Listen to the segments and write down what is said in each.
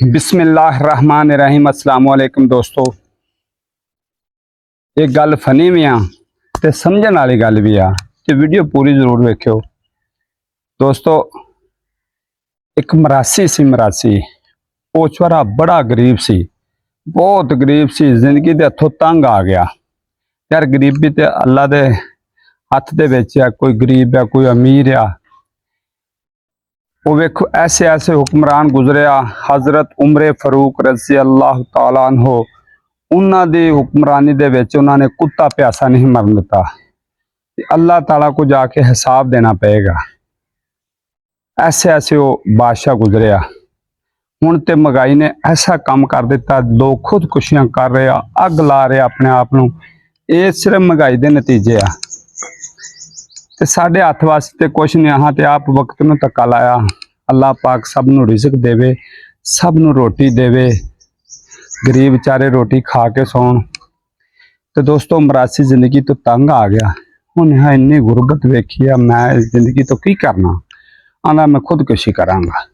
बिस्मिल्लाहिर्रहमानिर्रहीम। अस्सलाम वालेकुम दोस्तों, एक गल फनी भी आ ते समझण वाली गल भी आ ते वीडियो पूरी जरूर वेखियो दोस्तों। एक मरासी सी वो छोरा बड़ा गरीब सी, बहुत गरीब सी, जिंदगी दे हथों तंग आ गया यार। गरीबी ते अल्लाह दे हथ दे विच आ, कोई गरीब है कोई अमीर आ। वो वेखो ऐसे ऐसे हुक्मरान गुजरिया, हजरत उमरे फरूक रज़ी अल्लाह तआला अन्हो, उन्हां दी हुक्मरानी दे विच उन्हां ने कुत्ता प्यासा नहीं मरन दिता। अल्लाह ताला को जाके हिसाब देना पएगा। ऐसे ऐसे वो बादशाह गुजरिया। हुण ते महंगाई ने ऐसा काम कर दिता, लोग खुदकुशियां कर रहे आ, अग ला रहे अपने आप नूं। ये सिर्फ महंगाई दे नतीजे आ ते साडे हथ वास्ते कुछ नहीं। अहां ते आप वक्त नूं धक्का लाया। अल्लाह पाक सब नूं रिज़क देवे, सब नूं रोटी देवे, गरीब बेचारे रोटी खा के सौण। तो दोस्तों मरासी जिंदगी तो तंग आ गया। हुण इन्नी गुरबत वेखी आ, मैं जिंदगी तो की करना। आंदा मैं खुदकुशी करांगा।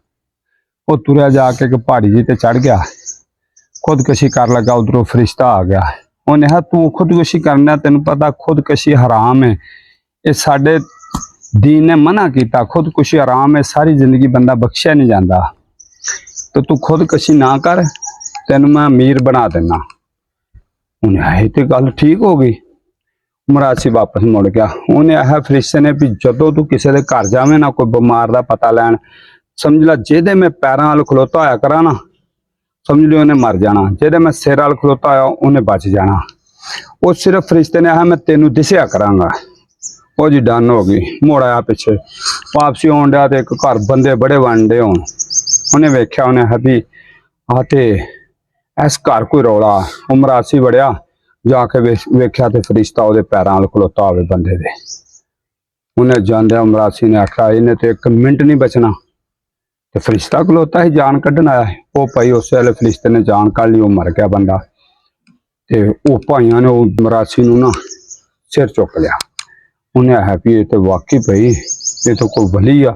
वो तुरया जाके एक पहाड़ी जी ते चढ़ गया, खुदकुशी कर लगा। उधरों फरिश्ता आ गया। उन्हें कहा तू खुदकुशी करना, तेन पता खुदकुशी हराम है, ये साडे दीन ने मना किया। खुदकुशी हराम है, सारी जिंदगी बंदा बख्शिया नहीं जाता। तो तू खुदकुशी ना कर, तेन मैं अमीर बना देना। उन्हें आए तो गल ठीक हो गई। मरासी वापस मुड़ गया। उन्हें आया फरिश्ते ने भी जदों तू किसी के घर जावे ना, कोई बीमार का पता लैन, समझ ला जेदे मैं पैरों वाल खलोता होया करा ना, समझ लियो उन्हें मर जाना। जेदे मैं सिर वाल खलोता होया उन्हें बच जाना। वो सिर्फ फरिश्ते ने आया मैं तेनू दिसिया करांगा। वो जी डन हो गई। मुड़ आया पिछे, वापसी आउण डया तो एक घर बंदे बड़े बनडे होण। उन्हें वेख्या, उन्हें आखिया भी आ ते इस घर कोई रौला। वो मरासी वड़िया, जाके वेख्या तो फरिश्ता ਉਹਦੇ पैरों वाल खलोता होवे बंदे दे। उन्हें जांदे मरासी ने आख्या इन्हें तो एक मिनट नहीं बचना। तो फरिश्ता खलोता ही जान कढ़न आया है। वो भाई उस वेले फरिश्ते ने जान कढ़ ली, वो मर गया बंदा। ते वो भाइयों ने मरासी नूं ना सिर चुक लिया। उन्हें आख्या भी ये तो वाकई भाई ये तो कोई वली आ,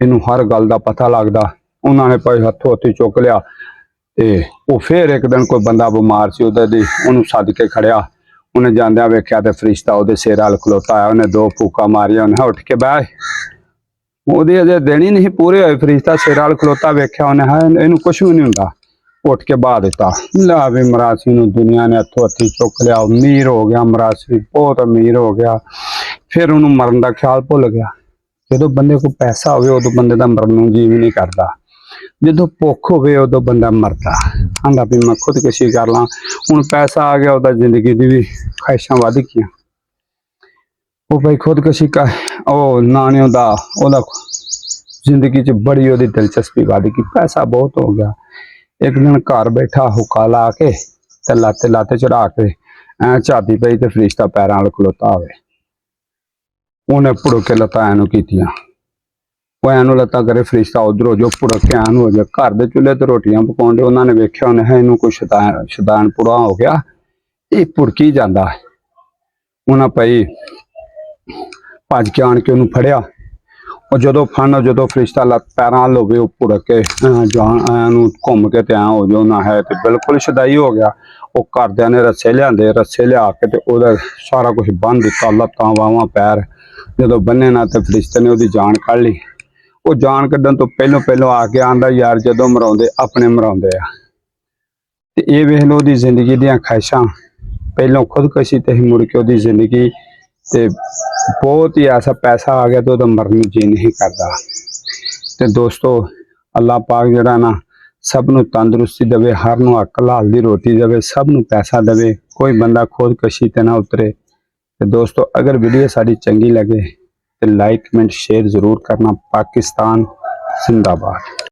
इनू हर गल का पता लगता। उन्होंने भाई हथों हथी चुक लिया। ते वो फिर एक दिन कोई बंदा बीमार सी, उन्होंने सद के खड़िया। उन्हें जांदिया वेख्या तो फरिश्ता वो सिर वाल खलोता है। उन्हें दो फूका मारिया, उन्हें उठ के बह। वो अजे दिन ही नहीं पूरे होए, फरिश्ता सिर वाल खलोता वेख्या। उन्हें है इनू कुछ भी नहीं हुंदा, उठ के बहा दिता। ला भी मरासी नूं दुनिया ने हथों हथी चुक लिया। अमीर हो गया मरासी, बहुत अमीर हो गया। फिर उन्होंने मरन का ख्याल भुल गया। जो बंदे को पैसा होवे उदों बंदे का मरन नूं जी भी नहीं करता। जो भुख होवे उदों बंदा मरदा। आंदा भी मैं खुदकुशी कर ला। हुण पैसा आ गया, उहदा जिंदगी दी भी ख्वाहिशां वध गईयां। वो भाई खुदकुशी कर ओ नाने दा ओहदा जिंदगी च बड़ी ओहदी दिलचस्पी वध गई। पैसा बहुत हो गया। एक दिन घर बैठा हुक्का ला के ते लाते लाते चढ़ा के ऐ झादी पई ते फरिश्ता पैरों वाल खलोता होवे। उन्हें पुड़ के लत्तां एनू कीतियां। वो एनू लत्तां करे फरिश्ता उधरों जो पुड़ के एन हो गया। घर के चूल्हे ते रोटियां पकाउण दे, उन्होंने वेख्या उन्हें इनू कोई शैतान पुड़ा हो गया, ये पुड़की जांदा। उन्हें भाई भज के आण के उन्हें फड़िया। और जो फन जो फरिश्ता लत्त पैरों वाल होवे, वो पुड़ के जान घूम के ते हो जो ना है तो बिल्कुल शदाई हो गया। वो घरदियां ने रस्से लियाते, रस्से लिया के ते ओहदा सारा कुछ बन दिता, लत्तां बाहां पैर। जो बन्ने ना तो फरिश्ते ने उसकी जान कढ़ ली। वो जान कढ़न तो पहलों पहलों आके आंदा यार जदों मराउंदे अपने मराउंदे आ। ते ये वेख लो उसकी जिंदगी दीयां ख्वाहिशां। पहलों खुदकुशी ते मुड़ के उसकी जिंदगी ते बहुत ही ऐसा पैसा आ गया तो उहदा मरन नूं जी नहीं करता। ते दोस्तों अल्लाह पाक जिहड़ा ना सब नूं तंदुरुस्ती देवे, हर नूं अकल हलाल दी रोटी देवे, सब नूं पैसा देवे, कोई बंदा खुदकुशी ते ना उतरे। तो दोस्तों अगर वीडियो साड़ी चंगी लगे तो लाइक कमेंट शेयर जरूर करना। पाकिस्तान जिंदाबाद।